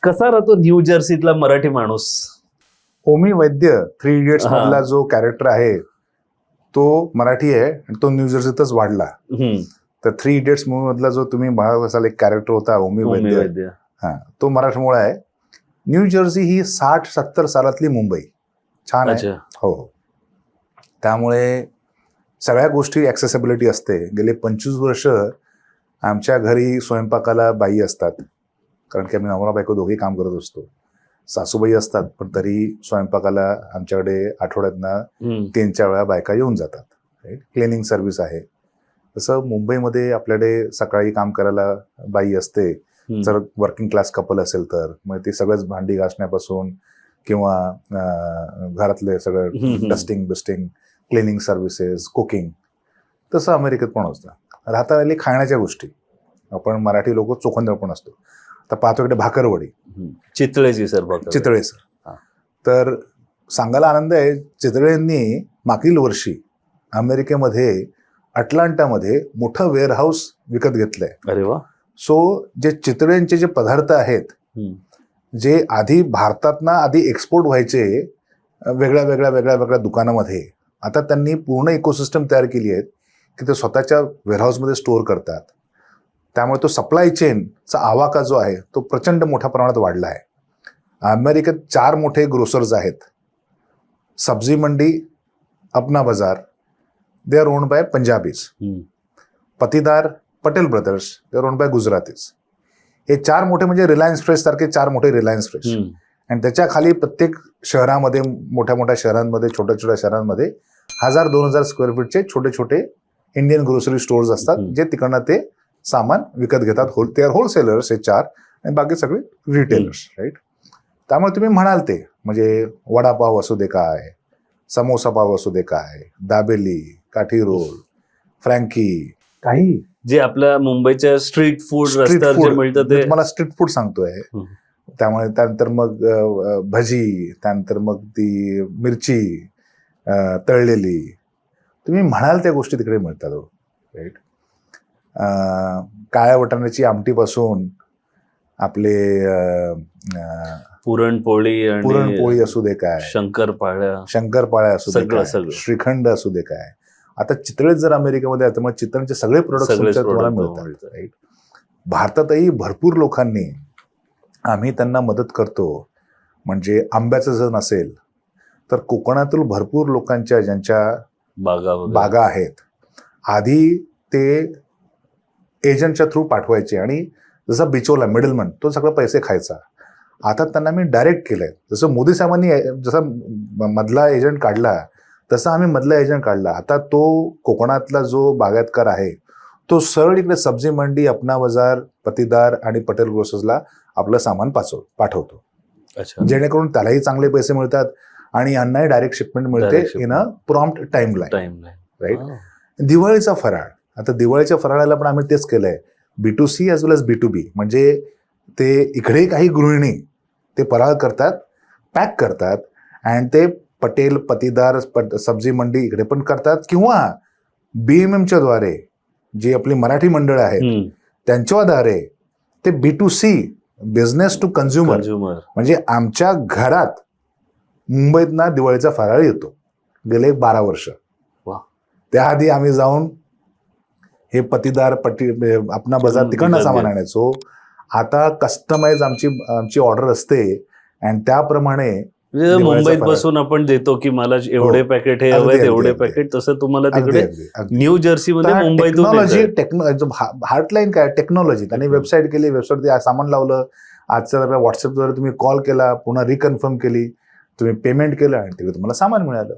कसा राहतो न्यू जर्सीतला मराठी माणूस? ओमी वैद्य 3 इडियट्स मधला जो कॅरेक्टर आहे तो मराठी आहे आणि तो न्यू जर्सीतच वाढला. तर 3 इडियट्स मूवी मधला जो तुम्ही बघत असाल एक कॅरेक्टर होता ओमी वैद्य, हा तो मराठमोळा आहे. न्यू जर्सी ही 60-70 सालातली मुंबई. छान आहे. हो, त्यामुळे सगळ्या गोष्टी ऍक्सेसिबिलिटी असते. गेले 25 वर्ष आमच्या घरी स्वयंपाकाला बाई असतात, कारण की आम्ही नवरा बायको दोघेही काम करत असतो. सासूबाई असतात, पण तरी स्वयंपाकाला आमच्याकडे आठवड्यातनं 3-4 वेळा बायका येऊन जातात. राईट, क्लिनिंग सर्व्हिस आहे. तसं मुंबईमध्ये आपल्याकडे सकाळी काम करायला बाई असते. जर वर्किंग क्लास कपल असेल तर मग ते सगळंच भांडी घासण्यापासून किंवा घरातले सगळं डस्टिंग बिस्टिंग, क्लिनिंग सर्व्हिसेस, कुकिंग. तसं अमेरिकेत पण असतं. राहता राहिली खाण्याच्या गोष्टी. आपण मराठी लोक चोखंदळ पण असतो. तर पाहतो इकडे भाकरवडी, चितळेची सर, चितळे सर. तर सांगायला आनंद आहे, चितळेंनी मागील वर्षी अमेरिकेमध्ये अटलांटामध्ये मोठं वेअरहाऊस विकत घेतलंय. अरे वा. सो जे चितळेंचे जे पदार्थ आहेत, जे आधी भारतातना आधी एक्सपोर्ट व्हायचे वेगळ्या वेगळ्या वेगळ्या वेगळ्या दुकानामध्ये, आता त्यांनी पूर्ण इकोसिस्टम तयार केली आहे की ते स्वतःच्या वेअरहाऊसमध्ये स्टोअर करतात. त्यामुळे तो सप्लाय चेनचा आवाका जो आहे तो प्रचंड मोठ्या प्रमाणात वाढला आहे. अमेरिकेत 4 मोठे ग्रोसर्स आहेत. सब्जी मंडी, अपना बाजार, they are owned by Punjabis. Patidar, Patel brothers, they are owned by Gujaratis. हे 4 मोठे म्हणजे रिलायन्स फ्रेश सारखे 4 मोठे रिलायन्स फ्रेश. आणि त्याच्या खाली प्रत्येक शहरामध्ये, मोठ्या मोठ्या शहरांमध्ये, छोट्या छोट्या शहरांमध्ये 1000-2000 स्क्वेअर फीटचे छोटे छोटे इंडियन ग्रोसरी स्टोअर्स असतात, जे तिकडनं ते सामान विकत घेतात. ते आर होलसेलर्स हे 4, आणि बाकी सगळे रिटेलर्स. राईट. त्यामुळे तुम्ही म्हणाल ते म्हणजे वडापाव असू दे काय, समोसा पाव असू दे काय, दाबेली, काठी रोल, फ्रँकी, काही जे आपल्या मुंबईच्या स्ट्रीट फूड रस्त्यावर जे मिळतं ते मला स्ट्रीट फूड सांगतोय. त्यामुळे त्यानंतर मग भजी, त्यानंतर मग ती मिरची तळलेली, तुम्ही म्हणाल त्या गोष्टी तिकडे मिळतात. राईट. काळ्या वाटाण्याची आमटीपासून आपले पुरणपोळी असू दे काय, शंकरपाळ्या असू दे काय, श्रीखंड असू दे काय. आता चितळेच जर अमेरिकेमध्ये आहे, त्यामुळे चितळेचे सगळे प्रोडक्ट तुम्हाला मिळतात. राईट. भारतातही भरपूर लोकांनी आम्ही त्यांना मदत करतो. म्हणजे आंब्याचं जर नसेल तर कोकणातील भरपूर लोकांच्या ज्यांच्या बागा आहेत, आधी ते एजंटच्या थ्रू पाठवायचे आणि जसा बिचोला मिडलमन तो सगळं पैसे खायचा. आता त्यांना मी डायरेक्ट केलंय. जसं मोदी साहेबांनी जसा मधला एजंट काढला, तसा आम्ही मधला एजंट काढला. आता तो कोकणातला जो बागायतकार आहे तो सरळ इकडे सब्जी मंडी, अपना बाजार, पतीदार आणि पटेल ग्रोसर्सला आपलं सामान पाठवतो. जेणेकरून त्यालाही चांगले पैसे मिळतात आणि यांनाही डायरेक्ट शिपमेंट मिळते in a prompt timeline. Right. दिवाळीचा फराळ, आता दिवाळीच्या फराळाला पण आम्ही तेच केलंय, B2C ॲज वेल एज B2B. म्हणजे ते इकडे काही गृहिणी ते फराळ करतात, पॅक करतात, आणि ते पटेल, पतीदार, सब्जी मंडी इकडे पण करतात, किंवा BMMच्या द्वारे जी आपली मराठी मंडळ आहेत त्यांच्याद्वारे ते B2C, बिझनेस टू कन्झ्युमर, म्हणजे आमच्या घरात मुंबईतना दिवाळीचा फराळ येतो. गेले 12 वर्ष. त्याआधी आम्ही जाऊन हे पतीदार, अपना बाजार तिकडनं सामान आणायचो. आता कस्टमाइज आमची ऑर्डर असते आणि त्याप्रमाणे मुंबईत बसून आपण देतो की मला एवढे पॅकेट हे हवे, तेवढे पॅकेट. तसं तुम्हाला तिकडे न्यू जर्सी मध्ये टेक्नॉलॉजी हार्टलाईन काय टेक्नॉलॉजी. त्यांनी वेबसाईट केली, वेबसाईट सामान लावलं. आजच्या व्हॉट्सअपद्वारे तुम्ही कॉल केला, पुन्हा रिकन्फर्म केली, तुम्ही पेमेंट केलं आणि तिकडे तुम्हाला सामान मिळालं.